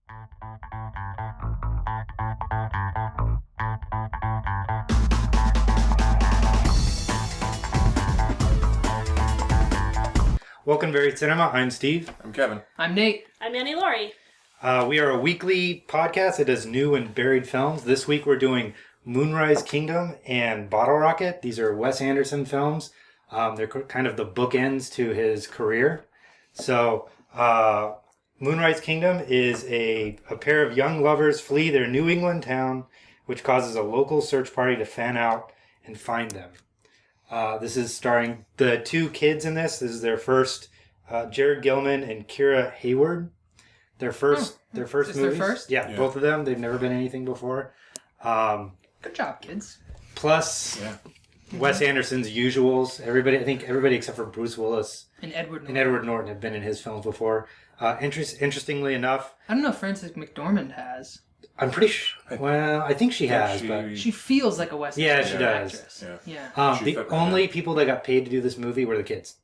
Welcome to Varied Cinema. I'm Steve. I'm Kevin. I'm Nate. I'm Annie Laurie. We are a weekly podcast that does new and buried films. This week we're doing Moonrise Kingdom and Bottle Rocket. These are Wes Anderson films. They're kind of the bookends to his career. So, Moonrise Kingdom is a pair of young lovers flee their New England town, which causes a local search party to fan out and find them. This is starring the two kids in this. This is their first, Jared Gilman and Kira Hayward. Their first movies. Their first? Yeah, both of them. They've never been anything before. Good job, kids. Plus, Wes Anderson's usuals. Everybody except for Bruce Willis And Edward Norton have been in his films before. Interestingly enough, I don't know if Frances McDormand has. I'm pretty sure. Well, I think she has, but She feels like a Wes Anderson does. actress. Yeah. The only people that got paid to do this movie were the kids.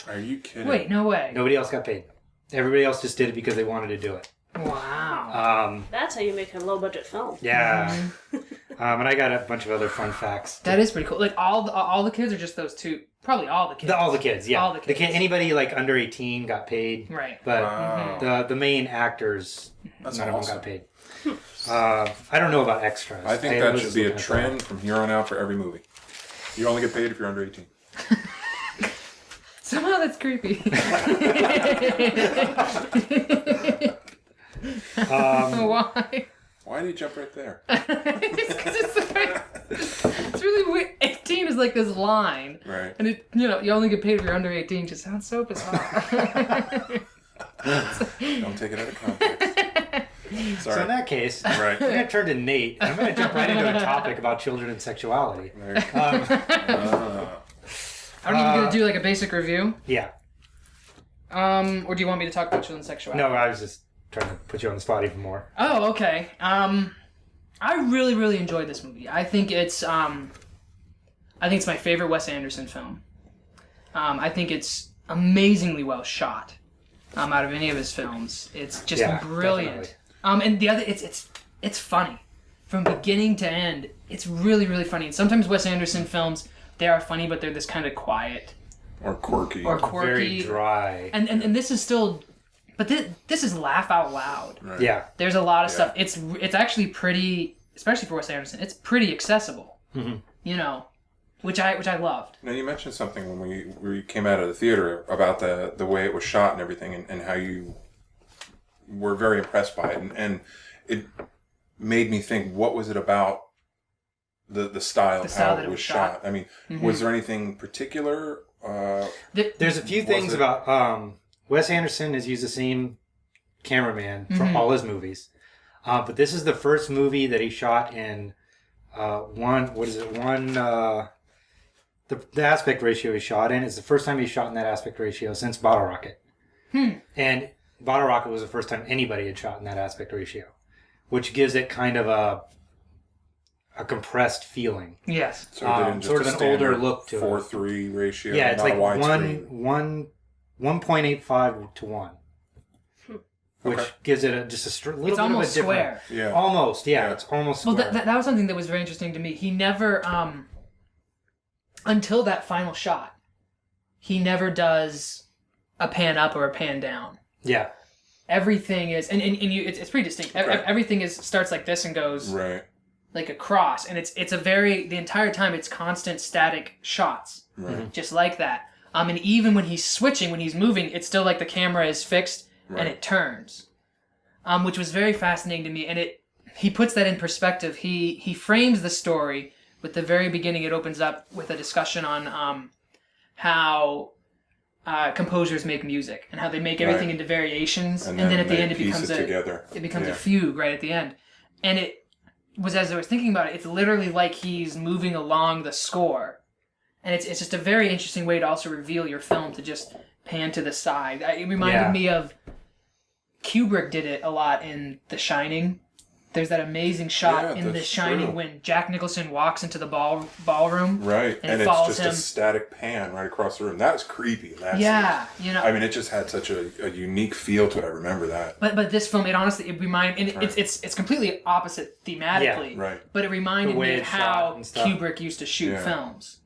Are you kidding? Wait, no way. Nobody else got paid. Everybody else just did it because they wanted to do it. Wow. That's how you make a low-budget film. Yeah. And I got a bunch of other fun facts. That is pretty cool. Like all the kids are just those two. Probably all the kids. All the kids, yeah. All the kids. Anybody like under 18 got paid. Right. But Wow. the main actors, That's none of awesome. them got paid. I don't know about extras. I think that was should be a looking at trend from here on out for every movie. You only get paid if you're under 18. Somehow that's creepy. Why? Why did you jump right there? Just 'cause it's really weird. 18 is like this line. Right. And you only get paid if you're under 18. Just sounds so bizarre. Don't take it out of context. So Sorry. in that case, Right. I'm going to turn to Nate, and I'm going to jump right into a topic about children and sexuality. There. Are you going to do like a basic review? Yeah. Or do you want me to talk about children's sexuality? No, I was just trying to put you on the spot even more. Oh, okay. I really, really enjoyed this movie. I think it's my favorite Wes Anderson film. I think it's amazingly well shot. Out of any of his films, it's just brilliant. Definitely. And the other, it's funny from beginning to end. It's really, really funny. And sometimes Wes Anderson films, they are funny, but they're this kind of quiet Or quirky. or quirky, Very dry. And this is still, but this is laugh out loud. Right. Yeah. There's a lot of stuff. It's actually pretty, especially for Wes Anderson. It's pretty accessible. Mm-hmm. You know, which I loved. Now, you mentioned something when we came out of the theater about the way it was shot and everything, and how you were very impressed by it. And it made me think, what was it about the style of how it was shot? I mean, was there anything particular? There's a few things about... Wes Anderson has used the same cameraman for all his movies. But this is the first movie that he shot in the aspect ratio he shot in. It's the first time he shot in that aspect ratio since Bottle Rocket. And Bottle Rocket was the first time anybody had shot in that aspect ratio, which gives it kind of a compressed feeling. Yes. So it didn't just sort of an older look to it. 4:3 ratio. Yeah, it's not like a widescreen. 1.85 to 1. Which gives it just a little It's bit almost of a different... square. Yeah. Almost, yeah. It's almost Well, square. that was something that was very interesting to me. He never, until that final shot, he never does a pan up or a pan down. Yeah. Everything is, and it's pretty distinct. Okay. Everything starts like this and goes Right. like across, and it's the entire time it's constant static shots, Right. just like that. And even when he's switching, when he's moving, it's still like the camera is fixed and it turns, which was very fascinating to me. And he puts that in perspective. He frames the story with the very beginning. It opens up with a discussion on how composers make music and how they make everything into variations, and then at the end it becomes a fugue right at the end. And it was, as I was thinking about it, it's literally like he's moving along the score. And it's just a very interesting way to also reveal your film, to just pan to the side. It reminded me of Kubrick did it a lot in The Shining. There's that amazing shot Yeah, in The that's Shining true. when Jack Nicholson walks into the ballroom. Right, And it it's follows just him. a static pan right across the room. That was creepy. In that Yeah, scene. you know. I mean, it just had such a unique feel to it. I remember that. But this film, it's completely opposite thematically. Yeah, right. But it reminded The way me of it's shot how and stuff. Kubrick used to shoot Yeah. films,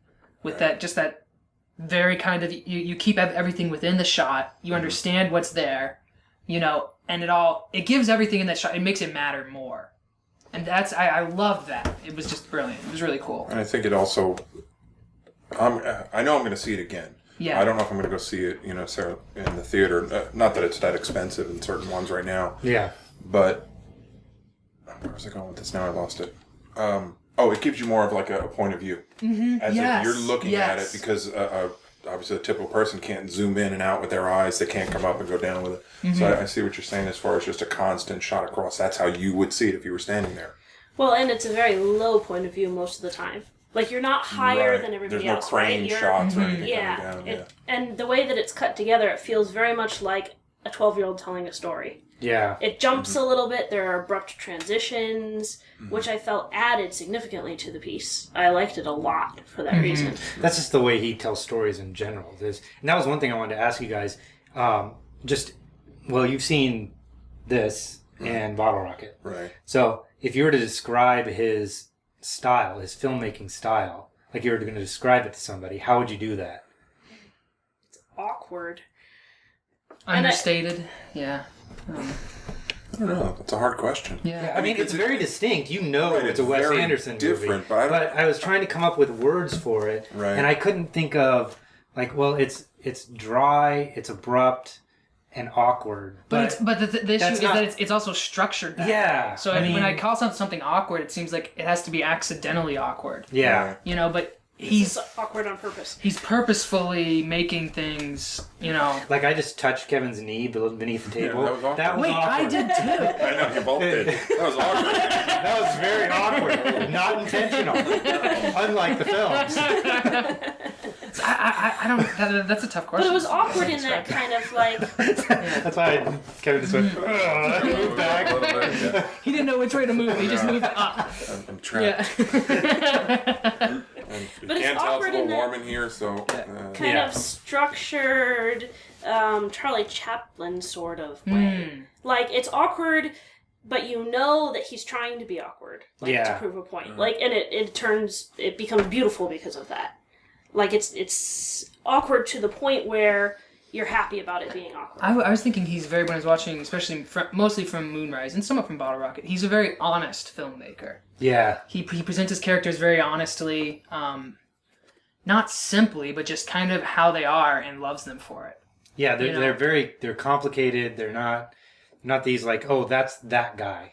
with Right. that very kind of you keep everything within the shot. You understand what's there, and it gives everything in that shot. It makes it matter more, and I loved that. It was just brilliant. It was really cool. And I think it also. I know I'm going to see it again. Yeah. I don't know if I'm going to go see it, Sarah, in the theater. Not that it's that expensive in certain ones right now. Yeah. But where was I going with this? Now I lost it. It gives you more of like a point of view, as Yes, if you're looking at it, yes. because obviously a typical person can't zoom in and out with their eyes. They can't come up and go down with it. So I see what you're saying as far as just a constant shot across. That's how you would see it if you were standing there. Well, and it's a very low point of view most of the time. Like, you're not higher Right. than everybody There's else, no crane right? You're, shots or anything yeah, coming down. and the way that it's cut together, it feels very much like a 12-year-old telling a story. Yeah. It jumps a little bit. There are abrupt transitions, which I felt added significantly to the piece. I liked it a lot for that reason. That's just the way he tells stories in general. And that was one thing I wanted to ask you guys. You've seen this and Bottle Rocket. Right. So if you were to describe his style, his filmmaking style, like you were going to describe it to somebody, how would you do that? Awkward. Understated. Yeah. I don't know. That's a hard question. Yeah. I mean, it's very distinct. Right, It's a Wes very Anderson different, movie. but I was trying to come up with words for it, Right. and I couldn't think of it's dry, it's abrupt, and awkward. But the issue that's is not- that it's also structured that way. Yeah, So I mean- when I call something awkward, it seems like it has to be accidentally awkward. Yeah. Right. But He's awkward on purpose. he's purposefully making things, Like I just touched Kevin's knee beneath the table. that was awkward. Wait, I awkward. did too. I know, you both did. That was awkward. That was very awkward. Not intentional. Unlike the films. I don't. That's a tough But question. it was awkward in that kind of like... That's why Kevin just went, "Ugh," moved back. A little bit, yeah. He didn't know which way to move. He just moved up. I'm trapped. Yeah. And you But it's can't tell it's a awkward little in that- warm in here, so... kind Yeah. of structured Charlie Chaplin sort of way. Like, it's awkward, but you know that he's trying to be awkward, like, Yeah. to prove a point. Like, and it becomes beautiful because of that. Like, it's awkward to the point where you're happy about it being awkward. I was thinking when I was watching, especially mostly from Moonrise and somewhat from Bottle Rocket, he's a very honest filmmaker. Yeah. He presents his characters very honestly, not simply, but just kind of how they are, and loves them for it. Yeah, they're You know? they're complicated. They're not these like, oh, that's that guy.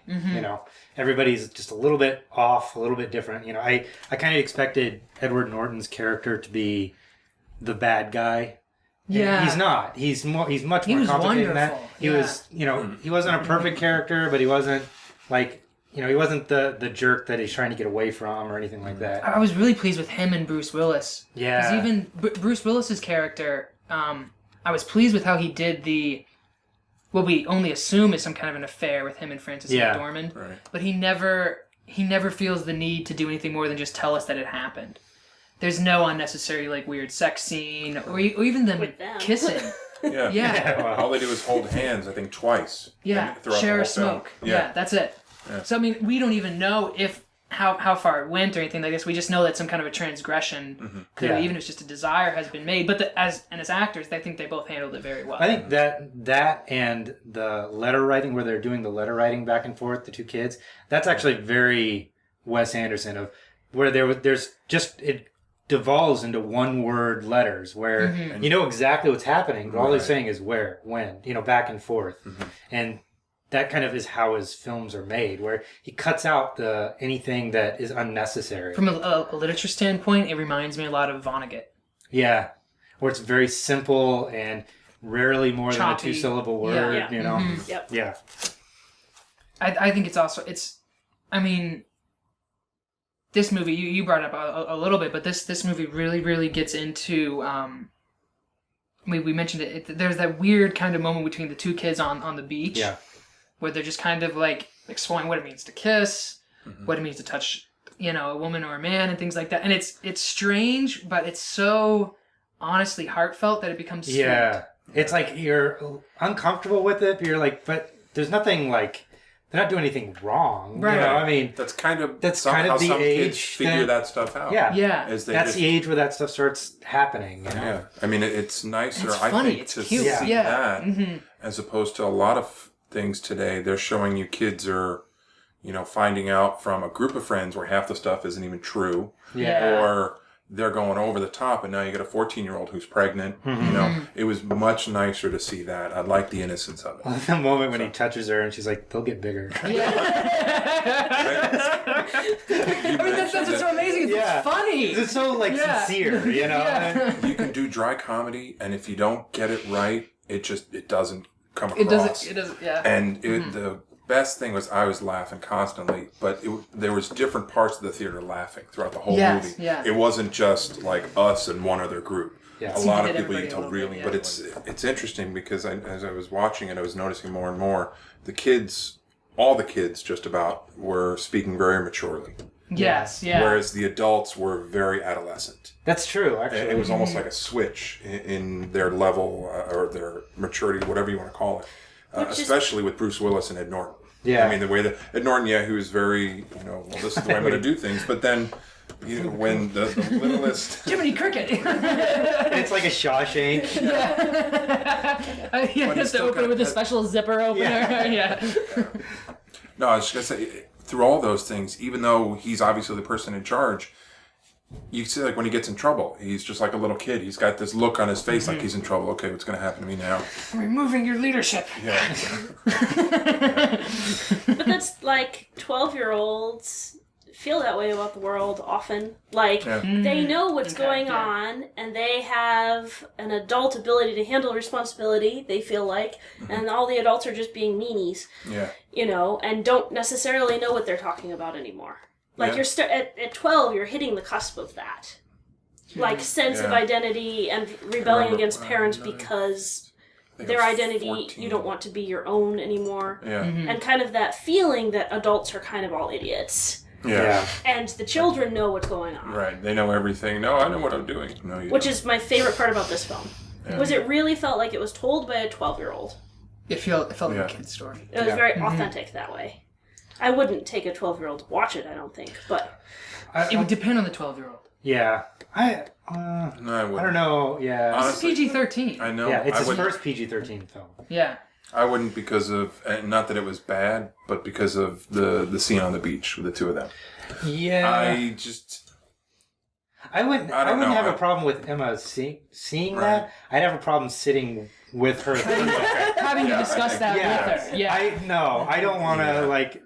Everybody's just a little bit off, a little bit different. I kind of expected Edward Norton's character to be the bad guy. And Yeah. he's not. He's much He more was complicated than that. wonderful. He was, he wasn't a perfect character, but he wasn't like, he wasn't the jerk that he's trying to get away from or anything like that. I was really pleased with him and Bruce Willis. Yeah. Because even Bruce Willis's character, I was pleased with how he did what we only assume is some kind of an affair with him and Frances McDormand. Right. But he never feels the need to do anything more than just tell us that it happened. There's no unnecessary weird sex scene or even them With them. kissing. Yeah. Yeah. Well, All they do is hold hands, I think, twice. Yeah, and throughout the share whole a smoke. film. Yeah, that's it. Yeah. So I mean, we don't even know how far it went or anything like this. We just know that some kind of a transgression, clearly, Yeah. even if it's just a desire, has been made. But as actors, I think they both handled it very well. I think that and the letter writing, where they're doing the letter writing back and forth, the two kids, that's actually very Wes Anderson, of where there's just, it devolves into one word letters where you know exactly what's happening, but all they're Right. saying is where, when, back and forth. And that kind of is how his films are made, where he cuts out anything that is unnecessary. From a literature standpoint, it reminds me a lot of Vonnegut. Yeah. Where it's very simple and rarely more Choppy. than a 2-syllable word, Yeah. you know? Yep. Yeah. I think I mean, this movie, you brought it up a little bit, but this movie really, really gets into, we mentioned it, there's that weird kind of moment between the two kids on the beach. Yeah. where they're just kind of like exploring what it means to kiss, what it means to touch, a woman or a man and things like that. And it's strange, but it's so honestly heartfelt that it becomes sweet. Yeah. It's like you're uncomfortable with it, but you're like, but there's nothing like, they're not doing anything wrong. Right. I mean, That's kind of the how some age kids figure that stuff out. Yeah. Yeah. As they that's just, the age where that stuff starts happening. Yeah. I mean, it's nicer, It's I funny, think, it's to cute. see Yeah. that as opposed to a lot of things today. They're showing you kids are, finding out from a group of friends where half the stuff isn't even true. Yeah. Or they're going over the top, and now you got a 14-year-old who's pregnant. It was much nicer to see that. I like the innocence of it. The moment when he touches her and she's like, they'll get bigger. Yeah. I mean, that's what's so amazing. Yeah. It's funny. It's so sincere, Yeah. You can do dry comedy, and if you don't get it right, it doesn't come across. It doesn't, yeah. And the best thing was I was laughing constantly, but there was different parts of the theater laughing throughout the whole movie. Yeah. It wasn't just like us and one other group. Yeah. A lot of Hit people you everybody a told little really, bit, but yeah. it's interesting because as I was watching it, I was noticing more and more the kids, all the kids just about, were speaking very maturely. Yes, yeah. Whereas the adults were very adolescent. That's true, actually. It was almost like a switch in their level or their maturity, whatever you want to call it. Especially with Bruce Willis and Ed Norton. Yeah. I mean, the way that Ed Norton, who's very, well, this is the way I'm going to do things. But then, when the littlest... Jiminy Cricket. It's like a Shawshank. He has to open it with a special zipper opener. Yeah. No, I was just going to say, through all those things, even though he's obviously the person in charge, you see, like, when he gets in trouble, he's just like a little kid. He's got this look on his face like he's in trouble. Okay, what's going to happen to me now? Removing your leadership. Yeah. But that's like 12-year-olds feel that way about the world often. Like, they know what's going on, and they have an adult ability to handle responsibility, they feel like, and all the adults are just being meanies. Yeah. And don't necessarily know what they're talking about anymore. Like, you're at 12, you're hitting the cusp of that. Like, sense of identity and rebelling against parents because their identity, 14. you don't want to be your own anymore. Yeah. And kind of that feeling that adults are kind of all idiots. Yeah. And the children know what's going on. Right. They know everything. No, I know what I'm doing. No, you Which don't. is my favorite part about this film. Was it really felt like it was told by a 12-year-old. It felt like a kid's story. It was very authentic that way. I wouldn't take a 12-year-old to watch it, I don't think, but... It would depend on the 12-year-old. Yeah. I don't know. Yeah. Honestly, It's PG-13. I know. Yeah, it's I his wouldn't- first PG-13 film. Yeah. I wouldn't because of, and not that it was bad, but because of the scene on the beach with the two of them. Yeah. I wouldn't don't know. have a problem with Emma seeing that. I'd have a problem sitting with her. Having to discuss that with her. Yeah. I don't want to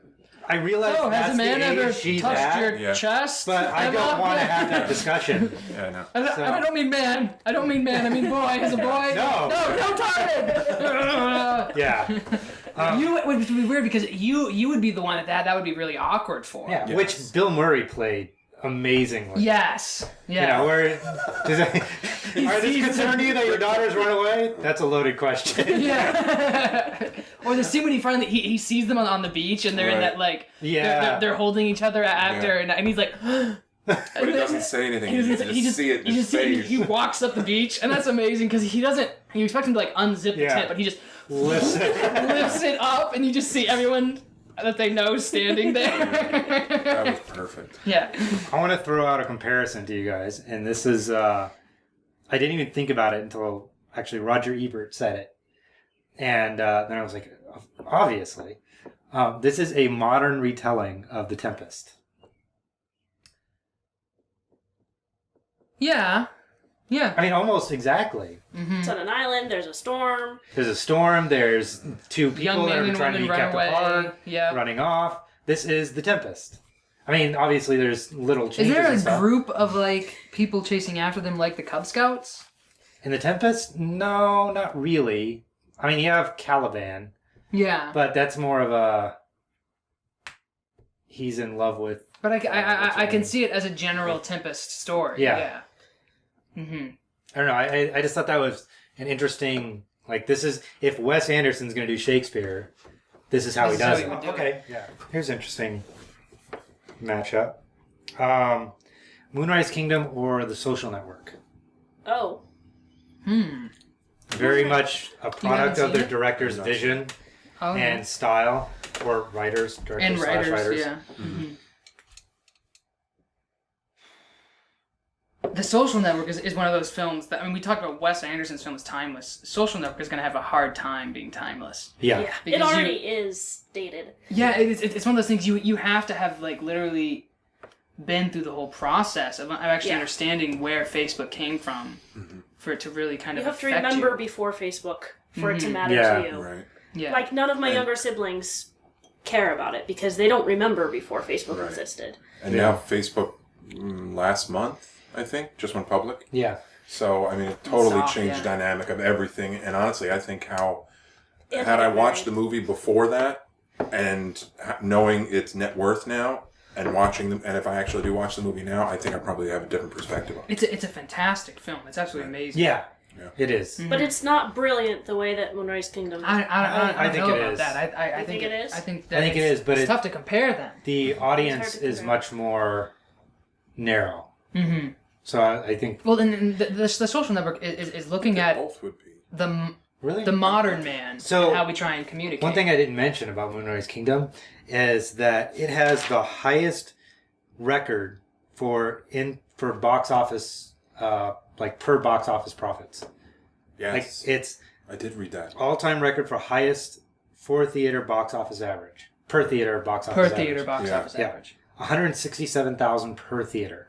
I realize has that's a man the ever age she's touched at, your chest? but I don't want to have that discussion. Yeah, I know. I don't mean man. I don't mean man. I mean boy. As a boy. No. No, target. Yeah. You would be weird because you would be the one that would be really awkward for. Yeah. Yes. Which Bill Murray played amazingly. Yes. Yeah. Where are this concerned you that your daughters run away? That's a loaded question. Yeah. Or the scene when he sees them on the beach and they're in Right. that they're holding each other after and he's like. But he doesn't say anything. You just see it in his see face. he walks up the beach and that's amazing because you expect him to unzip the tip but he just lifts it up and you just see everyone that they know standing there. That was perfect. Yeah. I want to throw out a comparison to you guys, and this is I didn't even think about it until actually Roger Ebert said it, and then I was like, obviously, this is a modern retelling of The Tempest. Yeah. Yeah. I mean, almost exactly. It's on an island, there's a storm. There's a storm. There's two people Young that man are and trying to woman be run kept away. apart, Yeah. running off. This is The Tempest. I mean, obviously, there's little Is changes. there and a stuff. group of people chasing after them like the Cub Scouts? In The Tempest? No, not really. I mean, you have Caliban, Yeah. but that's more of a he's in love with. But I can see it as a general Tempest story. Yeah. Mm-hmm. I don't know. I just thought that was an interesting. This is if Wes Anderson's going to do Shakespeare, This is how This he is how does he it. would do Okay, yeah. Here's an interesting matchup. Moonrise Kingdom or The Social Network? Oh. Very much a product seen of their it? director's vision Oh, yeah. and style, or directors And slash writers. yeah. The Social Network is one of those films that, I mean, we talked about Wes Anderson's film is timeless. Social Network is going to have a hard time being timeless. Yeah. Yeah. It Because already is dated. Yeah, it's one of those things you have to have, like, literally been through the whole process of actually understanding where Facebook came from for it to really kind You of have to affect remember you. before Facebook for it to matter Yeah. to you. Right. Yeah. Like, none of my younger siblings care about it because they don't remember before Facebook Right. existed. And now Facebook, last month, I think, just went public. Yeah. So, I mean, it totally Soft, changed yeah. the dynamic of everything. And honestly, I think how, It had I did. watched the movie before that and knowing its net worth now and watching them, and if I actually do watch the movie now, I think I probably have a different perspective on it. It's a fantastic film. It's absolutely amazing. Yeah. It is. But it's not brilliant the way that Moonrise Kingdom is. I I think know it about is. that. I You think it is? I think I think it it's- is, but it's it- tough to compare them. The audience to is compare. much more narrow. So I think Well, and the Social Network is looking They at both would be. really the modern man So, and how we try and communicate. one thing I didn't mention about Moonrise Kingdom is that it has the highest record for box office, like per box office profits. Like Yes. it's I did read that. all-time record for highest for theater box office average per theater box office per average. theater box Yeah. office Yeah. average. 167,000 per theater.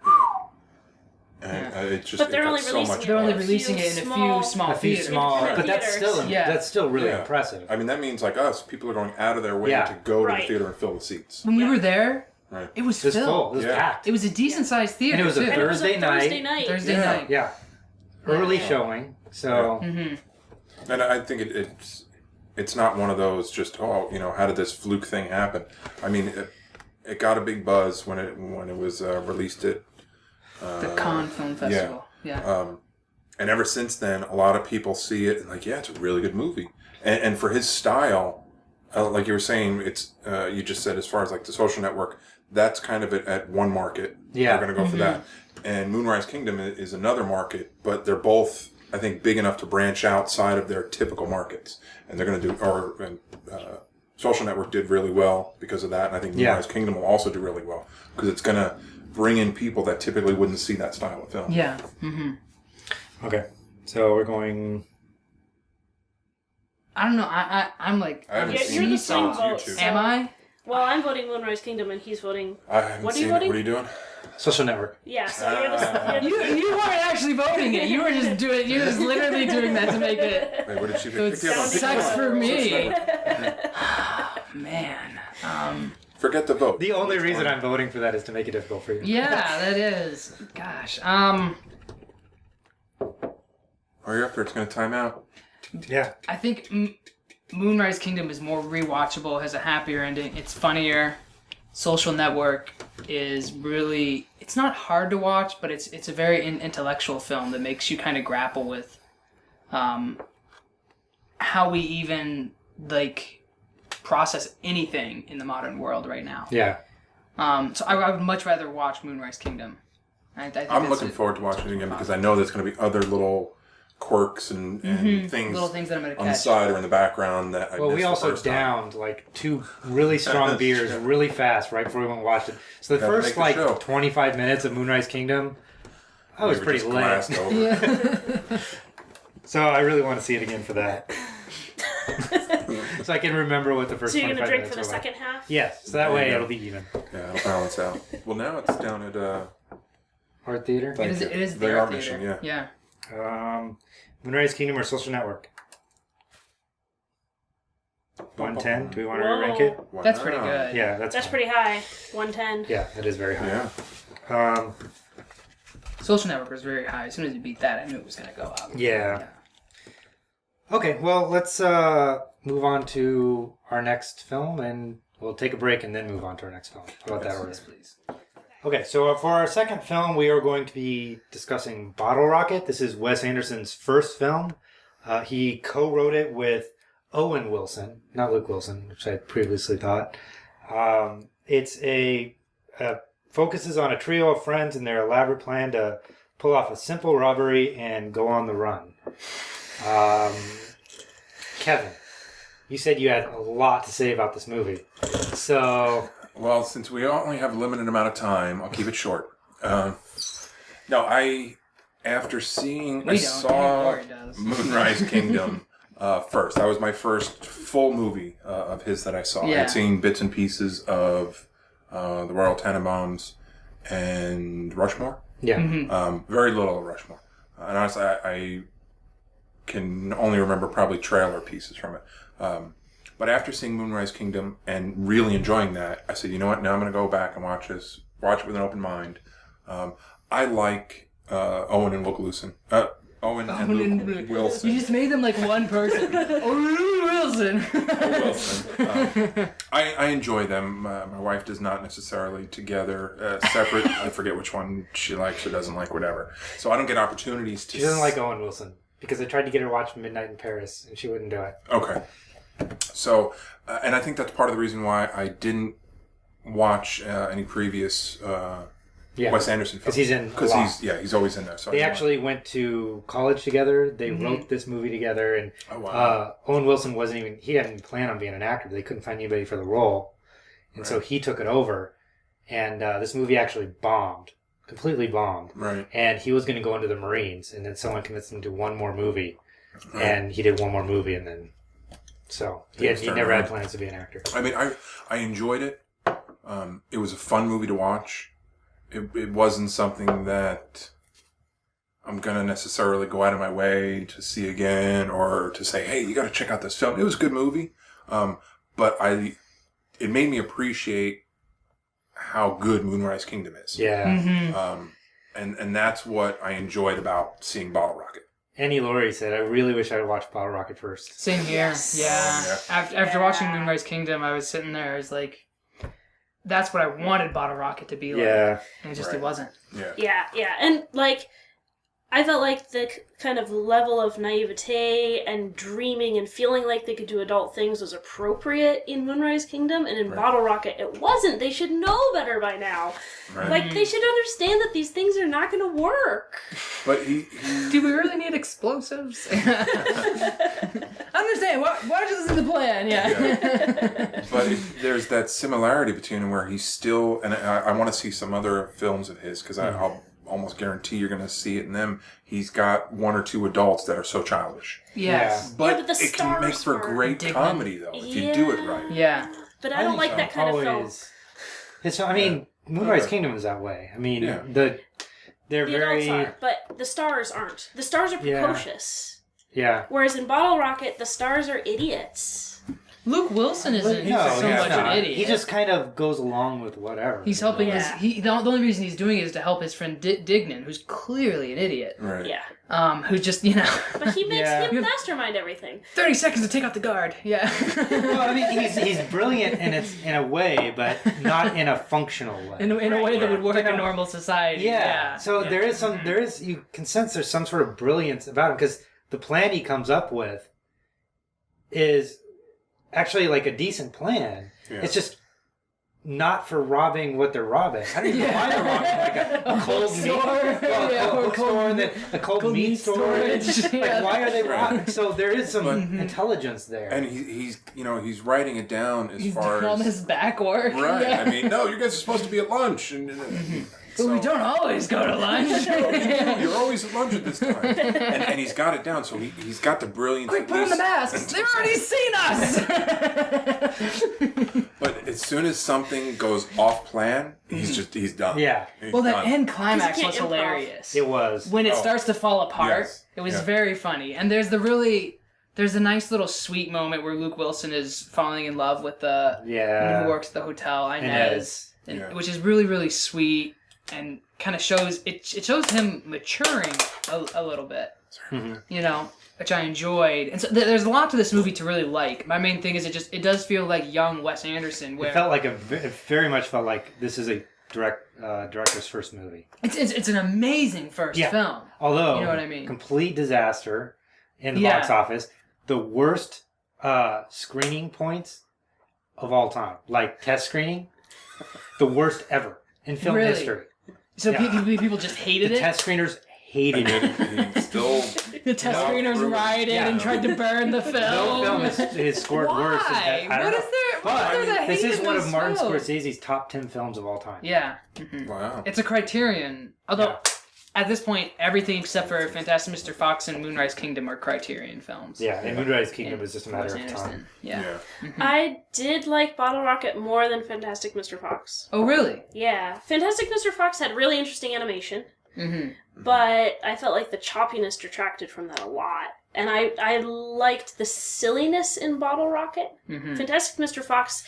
And it just, But they're it got only so releasing much it They're only buzz. releasing it in a few small A few theaters. small, Independent but that's theaters. still Yeah. that's still really Yeah. impressive. I mean, that means like us, people are going out of their way Yeah. to go to Right. the theater and fill the seats. When we were there, Right. it was It was filled. full. It was Yeah. packed. It was a decent sized theater. And it was a too. And it was a Thursday night. Thursday night. Thursday Yeah. night. Yeah. Early Yeah. showing. So And I think it's not one of those just, oh, how did this fluke thing happen? I mean, it got a big buzz when it was released at The Cannes Film Festival. Yeah. and ever since then, a lot of people see it and like, yeah, it's a really good movie. And for his style, like you were saying, it's you just said as far as like The Social Network, that's kind of at one market. Yeah. They're going to go for that. And Moonrise Kingdom is another market, but they're both, I think, big enough to branch outside of their typical markets. And they're going to do, Social Network did really well because of that. And I think Moonrise Kingdom will also do really well because it's going to bring in people that typically wouldn't see that style of film. Yeah. okay. So we're going. I don't know. I'm like. I haven't Yeah, seen you're the some same on vote. YouTube. Am I? Well, I'm voting Moonrise Kingdom and he's voting. I haven't What are you seen it. voting? What are you doing? Social Network. Yeah, so you're the. You weren't actually voting it. You were just doing. You were just literally doing that to make it. Wait, what did she So it pick? Pick the other one. Pick the sucks other for one. me. Man. Forget the vote. The only reason I'm voting for that is to make it difficult for you. Yeah, that is. Gosh. Hurry up or it's going to time out. Yeah. I think Moonrise Kingdom is more rewatchable, has a happier ending. It's funnier. Social Network is really, it's not hard to watch, but it's a very intellectual film that makes you kind of grapple with how we even like process anything in the modern world right now. Yeah. So I would much rather watch Moonrise Kingdom. I think I'm that's looking forward to watching it again because I know there's going to be other little quirks and things little things that I'm going to on the catch. side or in the background that I Well, missed we the also first time. downed like 2 really strong beers really fast right before we went and watched it. So the Gotta first make the like show. 25 minutes of Moonrise Kingdom, I was We were pretty just lit. glassed over. So I really want to see it again for that. So I can remember what the first So you're 25 gonna drink minutes for the were like. second half? Yes, so that There way you go. it'll be even. Yeah, it'll balance out. Well, now it's down at Art Theater. Thank It you. is The the Art art Mission, theater. yeah. Moonrise Kingdom or Social Network? 110. Do we want to rank it? Wow. That's pretty good. Yeah, that's That's fine. pretty high. 110. Yeah, that is very high. Yeah. Social Network was very high. As soon as you beat that, I knew it was going to go up. Yeah. Okay, well, let's move on to our next film, and we'll take a break and then move on to our next film. How about that order? Yes, please. Okay, so for our second film, we are going to be discussing Bottle Rocket. This is Wes Anderson's first film. He co-wrote it with Owen Wilson, not Luke Wilson, which I previously thought. It's focuses on a trio of friends and their elaborate plan to pull off a simple robbery and go on the run. Kevin, you said you had a lot to say about this movie. So... Well, since we only have a limited amount of time, I'll keep it short. After seeing... I saw Moonrise Kingdom first. That was my first full movie of his that I saw. Yeah. I had seen bits and pieces of the Royal Tenenbaums and Rushmore. Yeah. Mm-hmm. Very little of Rushmore. And honestly, I can only remember probably trailer pieces from it. But after seeing Moonrise Kingdom and really enjoying that, I said, you know what? Now I'm going to go back and watch it with an open mind. I like Owen and Luke Wilson. Owen and Luke Wilson. You just made them like one person. Owen Wilson. I enjoy them. My wife does not necessarily together, separate. I forget which one she likes or doesn't like, whatever. So I don't get opportunities to... She doesn't like Owen Wilson because I tried to get her to watch Midnight in Paris and she wouldn't do it. Okay. So, and I think that's part of the reason why I didn't watch any previous Wes Anderson films. Because he's in Because he's always in there. So they actually went to college together. They wrote this movie together. And Owen Wilson he didn't plan on being an actor. They couldn't find anybody for the role. And so he took it over. And this movie actually bombed. Completely bombed. Right. And he was going to go into the Marines. And then someone convinced him to do one more movie. Right. And he did one more movie and then... So, he never had plans to be an actor. I mean, I enjoyed it. It was a fun movie to watch. It wasn't something that I'm going to necessarily go out of my way to see again or to say, hey, you got to check out this film. It was a good movie. But it made me appreciate how good Moonrise Kingdom is. Yeah. Mm-hmm. And that's what I enjoyed about seeing Bottle Rocket. Annie Laurie said, I really wish I had watched Bottle Rocket first. Same here. Yes. Yeah. After watching Moonrise Kingdom, I was sitting there. I was like, that's what I wanted Bottle Rocket to be like. Yeah. And it wasn't. Yeah. And, like, I felt like the kind of level of naivete and dreaming and feeling like they could do adult things was appropriate in Moonrise Kingdom, and in Bottle Rocket it wasn't. They should know better by now. Right. Like, they should understand that these things are not going to work. But Do we really need explosives? Understand, why is this in the plan? Yeah. But there's that similarity between him where he's still, and I want to see some other films of his because I'll almost guarantee you're going to see it in them. He's got one or two adults that are so childish. Yes. But, the it can make stars for were great comedy, though, if you do it right. Yeah. But I don't like that kind of film. Moonrise Kingdom is that way. I mean, they're The very... adults are, but the stars aren't. The stars are precocious. Yeah. Whereas in Bottle Rocket, the stars are idiots. Luke Wilson isn't so much an idiot. He just kind of goes along with whatever. He's helping the only reason he's doing it is to help his friend Dignan, who's clearly an idiot. Right. Yeah. Who's just, But he makes him mastermind everything. 30 seconds to take out the guard. Yeah. Well, I mean, he's brilliant in a way, but not in a functional way. In a way that would work in normal society. Yeah. So you can sense there's some sort of brilliance about him because the plan he comes up with is actually like a decent plan. Yeah. It's just not for robbing what they're robbing. I don't even know why they're robbing like a cold meat store and then a cold meat storage. Like why are they robbing? So there is some intelligence there. And he's writing it down as far as on his back work. Right. Yeah. I mean, no, you guys are supposed to be at lunch But we don't always go to lunch. You're always at lunch at this time. And he's got it down, so he's got the brilliance. Quick, put on the masks. They've already seen us. But as soon as something goes off plan, he's done. Yeah. Well, that end climax was improv. hilarious. It was. When it starts to fall apart, it was very funny. And there's a nice little sweet moment where Luke Wilson is falling in love with the woman who works at the hotel, Inez, which is really, really sweet. And kind of shows him maturing a little bit, which I enjoyed. And so there's a lot to this movie to really like. My main thing is it does feel like young Wes Anderson. Where It very much felt like this is a director's first movie. It's an amazing first film. Although, you know what I mean? Complete disaster in the box office. The worst screening points of all time. Like test screening, the worst ever in film Really? history. So people just hated The it? test screeners hated it. He still The test screeners rioted and tried to burn the film. No film has scored worse than that. I don't What know. is there? But What is there to this hate is in one this of Martin film? Scorsese's top 10 films of all time. Yeah. Wow. It's a Criterion. Although, at this point, everything except for Fantastic Mr. Fox and Moonrise Kingdom are Criterion films. Yeah, and Moonrise Kingdom is just a matter Wes of time. Anderson. Yeah. I did like Bottle Rocket more than Fantastic Mr. Fox. Oh, really? Yeah. Fantastic Mr. Fox had really interesting animation, Mm-hmm. but I felt like the choppiness detracted from that a lot. And I liked the silliness in Bottle Rocket. Mm-hmm. Fantastic Mr. Fox,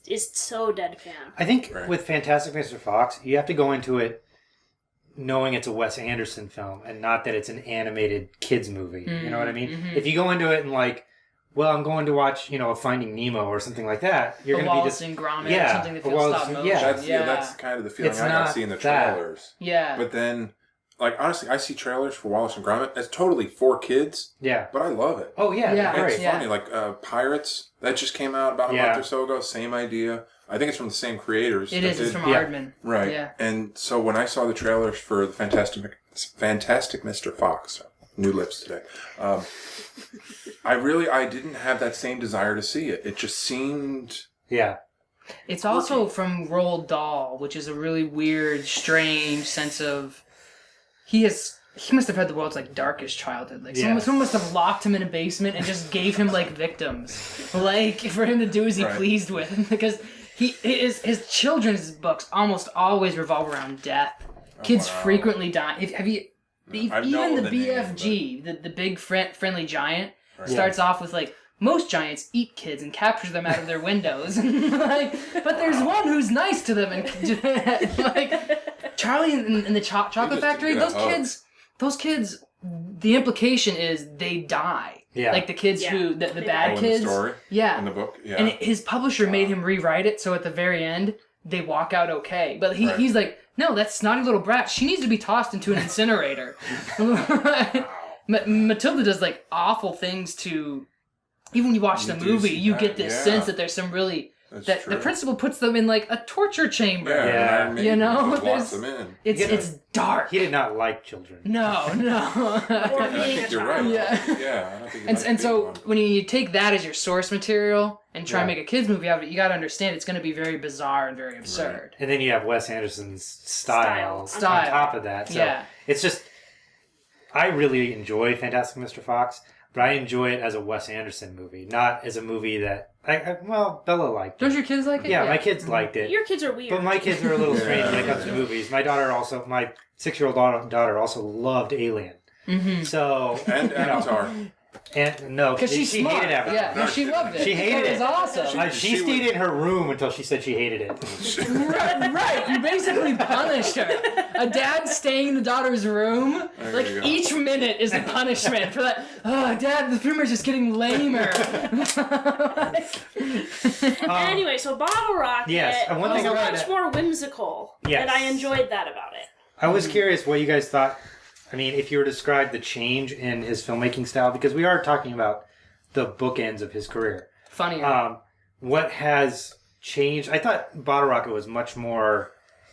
is so deadpan. I think with Fantastic Mr. Fox, you have to go into it knowing it's a Wes Anderson film and not that it's an animated kids movie. You know what I mean? Mm-hmm. If you go into it and well, I'm going to watch, a Finding Nemo or something like that, you're going to be Wallace just... and Gromit, Yeah, something that or feels Wallace- stop motion. yeah. That's kind of the feeling It's I got not seeing the that. trailers. Yeah. But then, honestly, I see trailers for Wallace and Gromit. It's totally for kids, Yeah. but I love it. Oh, yeah. Yeah. Great. It's funny. Pirates, that just came out about a month or so ago. Same idea. I think it's from the same creators. It that is. It's did- from Aardman. Right. Yeah. And so when I saw the trailers for the Fantastic Mr. Fox, new lips today, I didn't have that same desire to see it. It just seemed... Yeah. It's also from Roald Dahl, which is a really weird, strange sense of... He must have had the world's darkest childhood. Someone must have locked him in a basement and just gave him victims, for him to do as he pleased with. Because his children's books almost always revolve around death. Kids frequently die. Have you? Even the BFG, the big friendly giant, starts off with most giants eat kids and capture them out of their windows. But there's one who's nice to them and Charlie in the Chocolate Factory. Those kids. The implication is they die. Yeah. The kids who the bad in kids. the story? Yeah. In the book? Yeah. And his publisher made him rewrite it so at the very end they walk out okay. But he's like, no, that snotty little brat, she needs to be tossed into an incinerator. Matilda does awful things to... Even when you watch the movie, you get this sense that there's some really... That's true. The principal puts them in a torture chamber. Yeah. There's- Locks them in. It's dark. He did not like children. No. Or I being a think you're child. right. Yeah. I don't think And so when you take that as your source material and try and make a kids movie out of it, you got to understand it's going to be very bizarre and very absurd. And then you have Wes Anderson's style on Style. top of that. So it's just... I really enjoy Fantastic Mr. Fox, but I enjoy it as a Wes Anderson movie, not as a movie that... Bella liked it. Don't your kids like it? Yeah, my kids liked it. Your kids are weird. But my kids are a little strange when it comes to movies. My 6-year-old daughter also loved Alien. Mm-hmm. So... And Avatar. And no, Because she's she smart. hated Avatar. Yeah, no, she loved it. She hated it. It was it. awesome. She stayed in her room until she said she hated it. Right, you basically punished her. A dad staying in the daughter's room, you go. each minute is a punishment for that. Oh, Dad, the humor's just getting lamer. Anyway, so Bottle Rocket Yes, and one was thing I wanted much to- more whimsical, Yes. and I enjoyed that about it. I was curious what you guys thought. I mean, if you were to describe the change in his filmmaking style, because we are talking about the bookends of his career. Funnier. What has changed? I thought Bottle Rocket was much more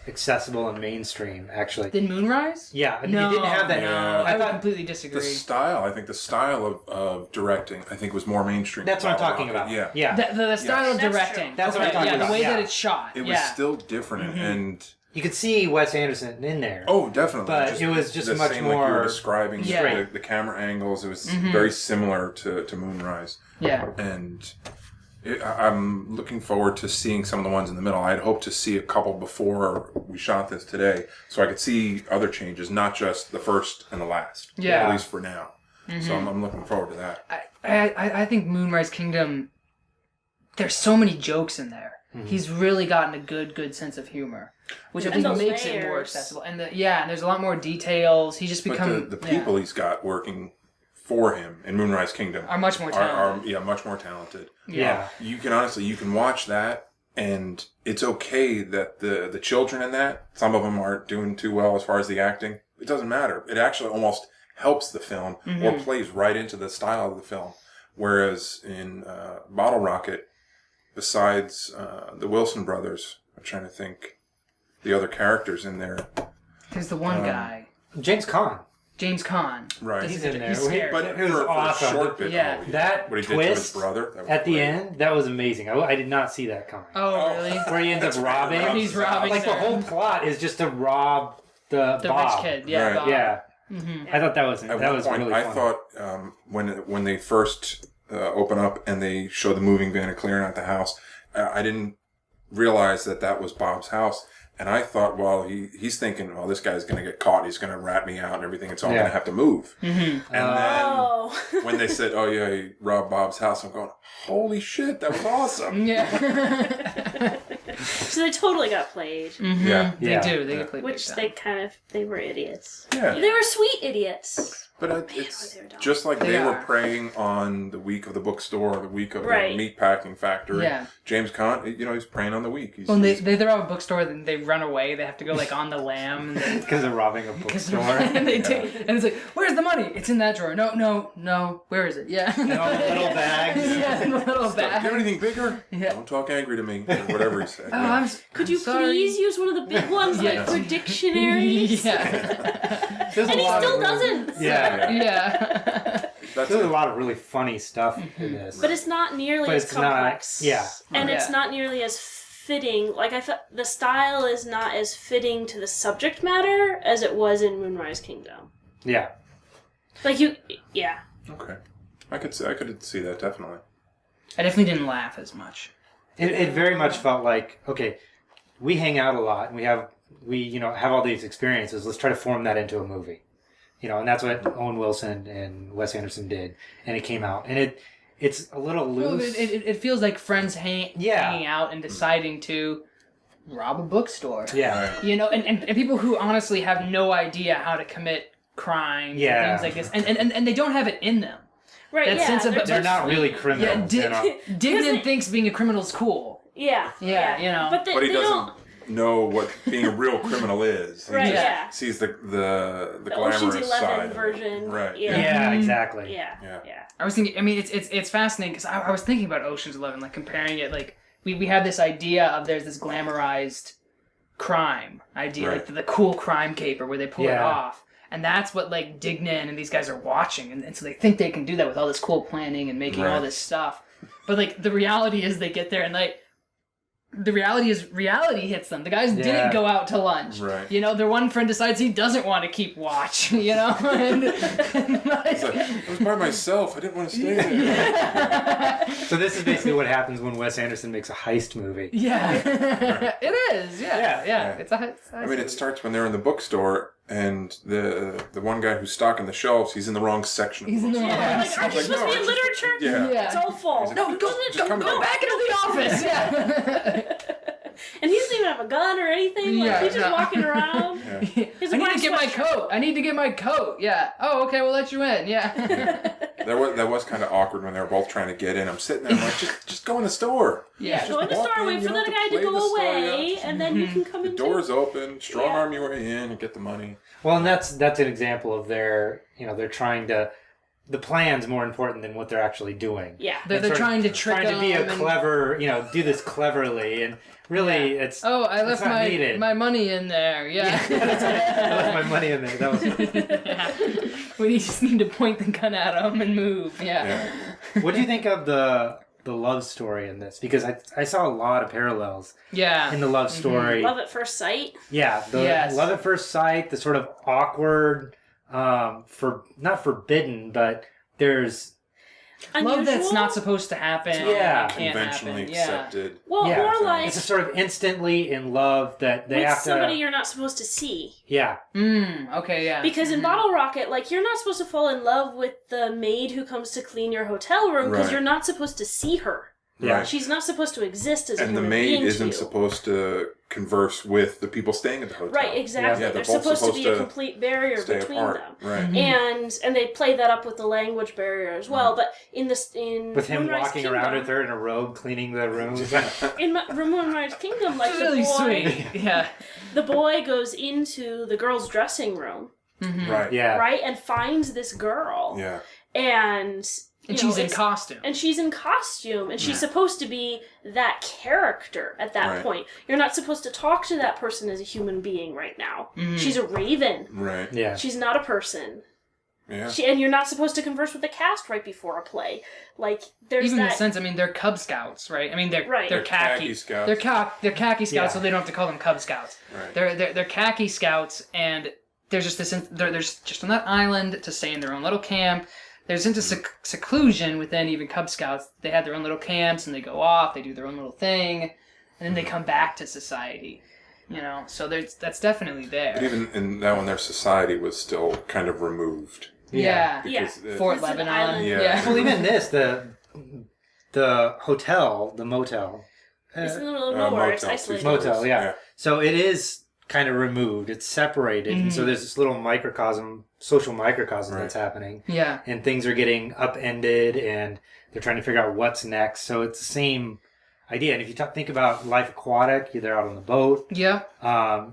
accessible and mainstream, actually. Then Moonrise? Yeah, No, you didn't have that. No. I would thought completely disagree. The style of directing, I think, was more mainstream. that's what I'm Bottle talking Rocket. about. Yeah. The style of That's directing. true. That's what I'm talking The about, way yeah. that it's shot. It was still different, and You could see Wes Anderson in there. oh, definitely. But it was just the much same, like you more were describing Yeah. the camera angles. It was very similar to Moonrise, Yeah. and I'm looking forward to seeing some of the ones in the middle. I had hoped to see a couple before we shot this today, so I could see other changes, not just the first and the last. Yeah. At least for now. So I'm looking forward to that. I think Moonrise Kingdom, there's so many jokes in there. He's really gotten a good sense of humor, which I And think those makes it more layers. accessible. And and there's a lot more details. He's just become But the people he's got working for him in Moonrise Kingdom are much more talented. are much more talented. Yeah. You can watch that, and it's okay that the children in that, some of them aren't doing too well as far as the acting. It doesn't matter. It actually almost helps the film or plays right into the style of the film. Whereas in Bottle Rocket, besides the Wilson brothers, I'm trying to think the other characters in there. There's the one guy, James Caan. James Caan. Right. He's in there. He's scary. But It was for awesome. a short bit, Yeah. That what he did to his twist brother that was at the great. end, that was amazing. I did not see that coming. Oh, really? Where he ends up robbing. right. He's robbing Like the them. whole plot is just to rob the Bob. rich kid. Yeah. Right. Bob. Yeah. I thought that was At that one was point, really I fun. thought when they first open up and they show the moving van and clearing out the house, I didn't realize that was Bob's house. And I thought, well, he's thinking, well, this guy's going to get caught. He's going to rat me out and everything. And so I'm Yeah. going to have to move. And Oh. then when they said, oh, yeah, he robbed Bob's house, I'm going, holy shit, that was awesome. Yeah. So they totally got played. Yeah. They Yeah. do. They get played Which big time. they were idiots. Yeah. They were sweet idiots. But it's they were dumb. just like They they were are. preying on the weak of the bookstore, the weak of Right. the meat packing factory. Yeah. James Caan, he's preying on the weak. He's, When he's- they throw out a bookstore, then they run away. They have to go like on the lam. because they're robbing a bookstore. and they take, and it's like, where's the money? It's in that drawer. No. Where is it? Yeah. And all the little bags. Yeah, in the little Do you have bag. anything bigger? Yeah. Don't talk angry to me, or whatever he said. Oh, Yeah. Could you sorry. please use one of the big ones, like Yes. for dictionaries? Yeah. There's And a he lot still of really- doesn't. Yeah. Yeah. That's There's a it. lot of really funny stuff in this. But it's not nearly But as it's not- complex. yeah. And it's Yeah. not nearly as fitting. Like, I felt the style is not as fitting to the subject matter as it was in Moonrise Kingdom. Yeah. Like, yeah. Okay. I could see that, definitely. I definitely didn't laugh as much. It very much felt like, okay, we hang out a lot and we have all these experiences. Let's try to form that into a movie. And that's what Owen Wilson and Wes Anderson did. And it came out. And it's a little Well, loose. it feels like friends hanging out and deciding to rob a bookstore. Yeah. Right. And people who honestly have no idea how to commit crimes Yeah. and things like this. And they don't have it in them. Right, That yeah. sense of- They're not really Yeah, criminals. Dignan thinks being a criminal is cool. Yeah. Yeah. But, But he they doesn't don't... know what being a real criminal is. He Right, just yeah. sees the The glamorous Ocean's 11 side of it. version. Right. Yeah, exactly. Yeah. Yeah. I was thinking, I mean, it's fascinating because I was thinking about Ocean's 11, like comparing it, like we have this idea of there's this glamorized crime idea, Right. like the cool crime caper where they pull it Yeah. off. And that's what like Dignan and these guys are watching, and so they think they can do that with all this cool planning and making all Right. this stuff. But like the reality is they get there and like the reality is reality hits them. The guys Yeah. didn't go out to lunch. Right. Their one friend decides he doesn't want to keep watch. And like, He's like, I was by myself. I didn't want to stay there. So this is basically what happens when Wes Anderson makes a heist movie. yeah, it is. Yeah. Yeah. It's a. I mean, it starts when they're in the bookstore, and the one guy who's stocking the shelves, he's in the wrong section. Of He's in the books. wrong Like, section. aren't you Like, supposed to no, be in it's literature? Yeah. It's all full. No, Just come go back into the office. Yeah. And he doesn't even have a gun or anything. Like, Yeah, he's just no. walking around. Yeah. He's I a need black to get my sweatshirt. coat. I need to get my coat. Yeah. Oh, okay. We'll let you in. Yeah. That was kind of awkward when they were both trying to get in. I'm sitting there, I'm like, just go in the store. Yeah. Go in the walk store, in, wait you for don't the have guy to to play go the story away, out. and then you can come The in. door's open. Strong Yeah. arm your way in and get the money. Well, and that's an example of they're trying to. The plan's more important than what they're actually doing. Yeah. They're It's sort of trying to trick trying to be a them and- clever, do this cleverly, and really it's. Oh, I left not needed. my money in there. Yeah. I left my money in there. That was. We just need to point the gun at them and move. Yeah. Yeah. What do you think of the love story in this? Because I saw a lot of parallels Yeah. in the love story. Love at first sight. Yeah, the Yes. love at first sight, the sort of awkward, not forbidden, but there's Love that's Unusual? not supposed to happen. Yeah. Can't Conventionally happen. Yeah. accepted. Well, Yeah, more so like it's a sort of instantly in love that they with have somebody to. you're not supposed to see. Yeah, Okay, yeah. Because in Bottle Rocket, like, you're not supposed to fall in love with the maid who comes to clean your hotel room because Right. you're not supposed to see her. yeah. Right. She's not supposed to exist as a And the human maid being to isn't you. supposed to converse with the people staying at the hotel. Right, exactly. Yeah, There's they're both supposed to be a supposed to complete barrier Stay between apart. them. Right. And they play that up with the language barrier as well. But in With him Moonrise walking Kingdom, around with her in a robe, cleaning the rooms. in Moonrise Kingdom, like really the boy, sweet. Yeah. the boy goes into the girl's dressing room, Right. yeah, right, and finds this girl, Yeah. and And she's in costume. And she's in costume, and she's supposed to be that character at that point. You're not supposed to talk to that person as a human being right now. Mm-hmm. She's a raven. Right. Yeah. She's not a person. Yeah. And you're not supposed to converse with the cast right before a play. Like, there's even that... in the sense, I mean, they're Cub Scouts, right? I mean, they're khaki Scouts. They're khaki Scouts, so they don't have to call them Cub Scouts. Right. They're khaki Scouts, and there's just this. There's just on that island to stay in their own little camp. There's into seclusion within even Cub Scouts. They have their own little camps, and they go off. They do their own little thing, and then they come back to society. So that's definitely there. But even in that one, their society was still kind of removed. Yeah. Fort It's an Lebanon. island. Yeah. Well, even this, the hotel, the motel. It's in the middle of nowhere. It's isolated. Motel, yeah. So it is kind of removed. It's separated. And so there's this little social microcosm that's happening. Yeah. And things are getting upended, and they're trying to figure out what's next. So it's the same idea. And if you think about Life Aquatic, they're out on the boat. Yeah.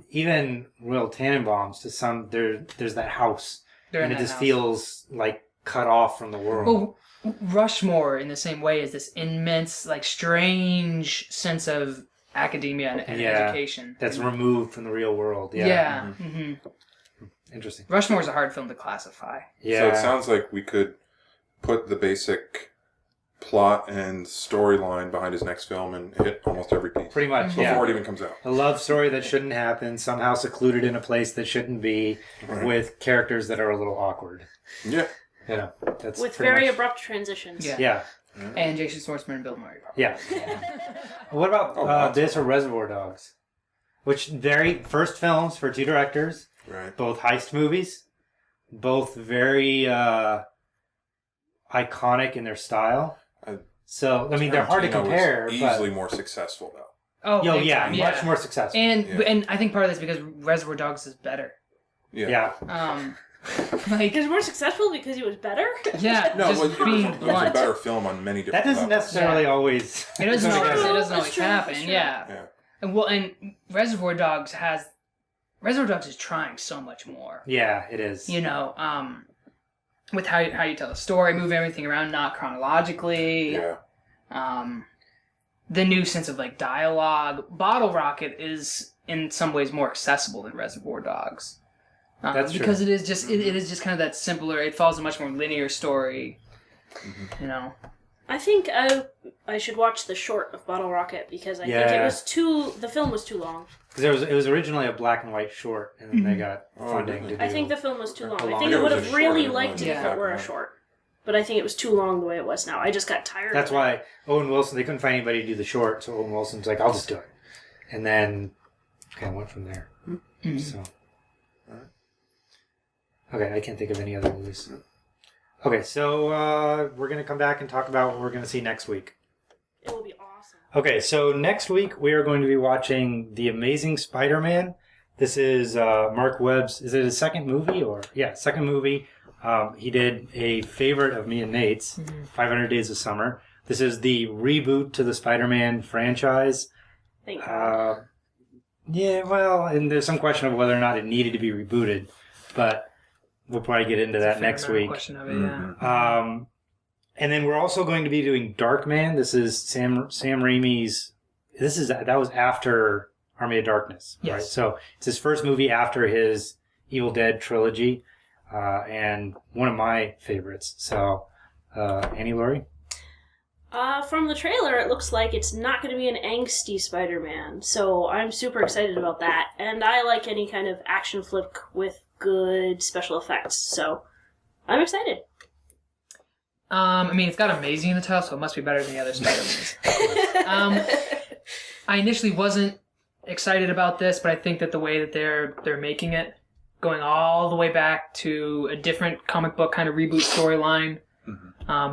Even Royal Tannenbaums, to some, there's that house. And it just feels like cut off from the world. Well, Rushmore, in the same way, is this immense, like, strange sense of academia and education. That's removed from the real world. Yeah. Yeah. Mm-hmm. Interesting. Rushmore is a hard film to classify. Yeah. So it sounds like we could put the basic plot and storyline behind his next film and hit almost every piece. Pretty much, before it even comes out. A love story that shouldn't happen, somehow secluded in a place that shouldn't be, with characters that are a little awkward. Yeah. That's with pretty very much... abrupt transitions. Yeah. And Jason Schwartzman and Bill Murray. Yeah. What about this or Reservoir Dogs? Which very first films for two directors. Right. Both heist movies. Both very iconic in their style. So, I mean, they're hard to compare. Was easily more successful, though. Oh, yeah, much more successful. And I think part of that's because Reservoir Dogs is better. Yeah. Like, he was more successful because he was better? Yeah, no, just it being was a blunt. better film on many different That doesn't levels. necessarily always... It doesn't always That's true, happen, that's true. yeah. And Reservoir Dogs is trying so much more. Yeah, it is. With how you tell a story, move everything around, not chronologically. Yeah. The new sense of, like, dialogue. Bottle Rocket is, in some ways, more accessible than Reservoir Dogs. That's true. Because it is just kind of that simpler, it follows a much more linear story. I think I should watch the short of Bottle Rocket because I think the film was too long. Because it was originally a black and white short, and then they got funding to do... I think the film was too long. I long think it I would was have a really short, liked it if yeah. it were a short. But I think it was too long the way it was now. I just got tired That's of it. why Owen Wilson, they couldn't find anybody to do the short, so Owen Wilson's like, I'll just do it. And then kind of went from there. So, okay, I can't think of any other movies. Okay, so we're going to come back and talk about what we're going to see next week. It will be awesome. Okay, so next week we are going to be watching The Amazing Spider-Man. This is Mark Webb's, is it his second movie? Second movie. He did a favorite of me and Nate's, 500 Days of Summer. This is the reboot to the Spider-Man franchise. Thank God. Yeah, well, and there's some question of whether or not it needed to be rebooted, but we'll probably get into that next week. Question of it, yeah. And then we're also going to be doing Darkman. This is Sam Raimi's. That was after Army of Darkness, right? Yes. So it's his first movie after his Evil Dead trilogy, and one of my favorites. So, Annie Laurie? From the trailer, it looks like it's not going to be an angsty Spider-Man, so I'm super excited about that. And I like any kind of action flick with good special effects, so I'm excited. I mean, it's got amazing in the title, so it must be better than the other Spider-Mans. I initially wasn't excited about this, but I think that the way that they're making it, going all the way back to a different comic book kind of reboot storyline,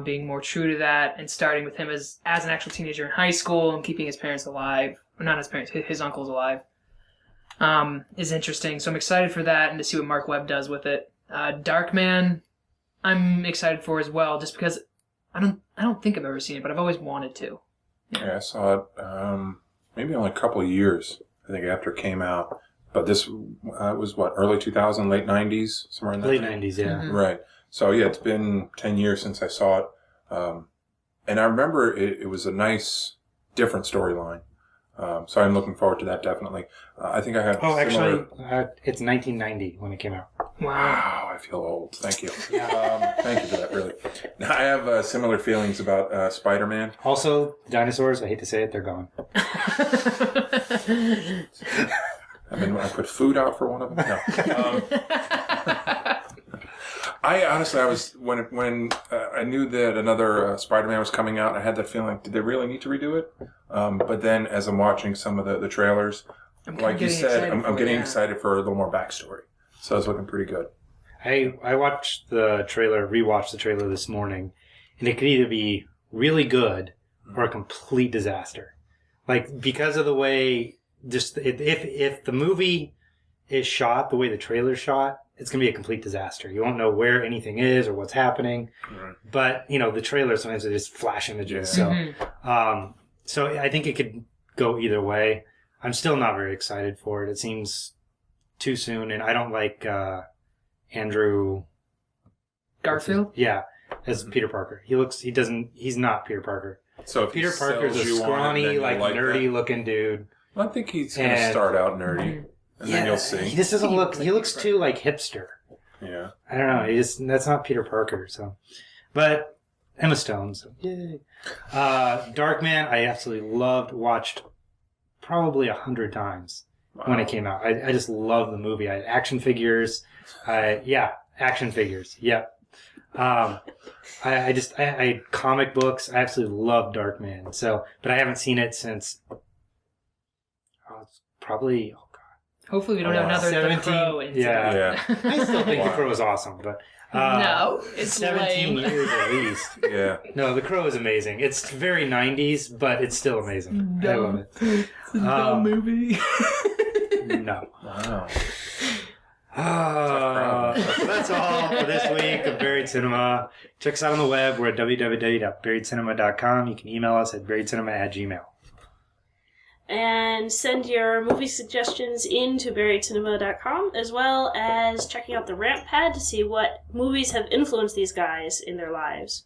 being more true to that, and starting with him as an actual teenager in high school and keeping his parents alive, or not his parents, his uncles alive, is interesting. So I'm excited for that and to see what Mark Webb does with it. Darkman, I'm excited for as well, just because I don't think I've ever seen it, but I've always wanted to. Yeah, I saw it maybe only a couple of years, I think, after it came out. But this was, early 2000, late 90s? Somewhere in that Late time? 90s, yeah. Right. So, yeah, it's been 10 years since I saw it. And I remember it was a nice, different storyline. So I'm looking forward to that, definitely. I think I have actually, it's 1990 when it came out. Wow, I feel old. Thank you. Thank you for that, really. Now, I have similar feelings about Spider-Man. Also, dinosaurs, I hate to say it, they're gone. I put food out for one of them. No. I honestly, when I knew that another Spider-Man was coming out, I had that feeling, did they really need to redo it? But then as I'm watching some of the trailers, like you said, I'm getting excited for a little more backstory. So it's looking pretty good. I watched rewatched the trailer this morning, and it could either be really good or a complete disaster. Like, because of the way, if the movie is shot the way the trailer's shot, it's going to be a complete disaster. You won't know where anything is or what's happening. Right. But, the trailer, sometimes it just flash images. Yeah. So I think it could go either way. I'm still not very excited for it. It seems too soon, and I don't like Andrew Garfield? Yeah, as Peter Parker. He's not Peter Parker. So if Peter Parker's a scrawny, nerdy looking dude. Well, I think he's going to start out nerdy. And then you'll see. He just doesn't look. He looks too hipster. Yeah. I don't know. That's not Peter Parker. So, but Emma Stone. So yay. Darkman, I absolutely loved. Watched probably 100 times when it came out. I just love the movie. I had action figures. Action figures. Yep. I had comic books. I absolutely love Darkman. So, but I haven't seen it since. It's probably. Hopefully we don't have another 17, The Crow incident. Yeah. I still think The Crow is awesome, but no, it's 17 lame. years at least. Yeah. No, The Crow is amazing. It's very 90s, but it's still amazing. I love it. It's a dumb movie. No. Wow. That's all for this week of Buried Cinema. Check us out on the web. We're at www.buriedcinema.com. You can email us at buriedcinema@gmail.com. And send your movie suggestions into buriedcinema.com, as well as checking out the rant pad to see what movies have influenced these guys in their lives.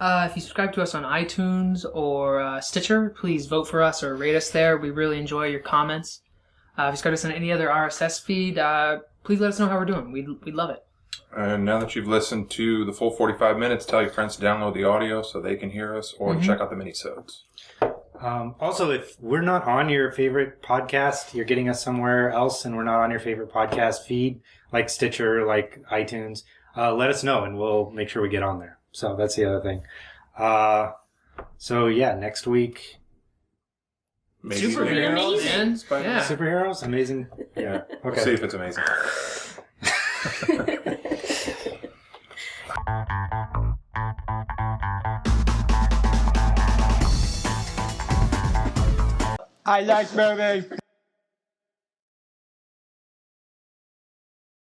If you subscribe to us on iTunes or Stitcher, please vote for us or rate us there. We really enjoy your comments. If you subscribe to us on any other RSS feed, please let us know how we're doing. We'd love it. And now that you've listened to the full 45 minutes, tell your friends to download the audio so they can hear us, or check out the mini-sodes. Also, if we're not on your favorite podcast, you're getting us somewhere else, and we're not on your favorite podcast feed, like Stitcher, like iTunes, let us know, and we'll make sure we get on there. So that's the other thing. Next week. Superheroes, man. Yeah. Superheroes? Amazing. Yeah. Okay. We'll see if it's amazing. I like movies.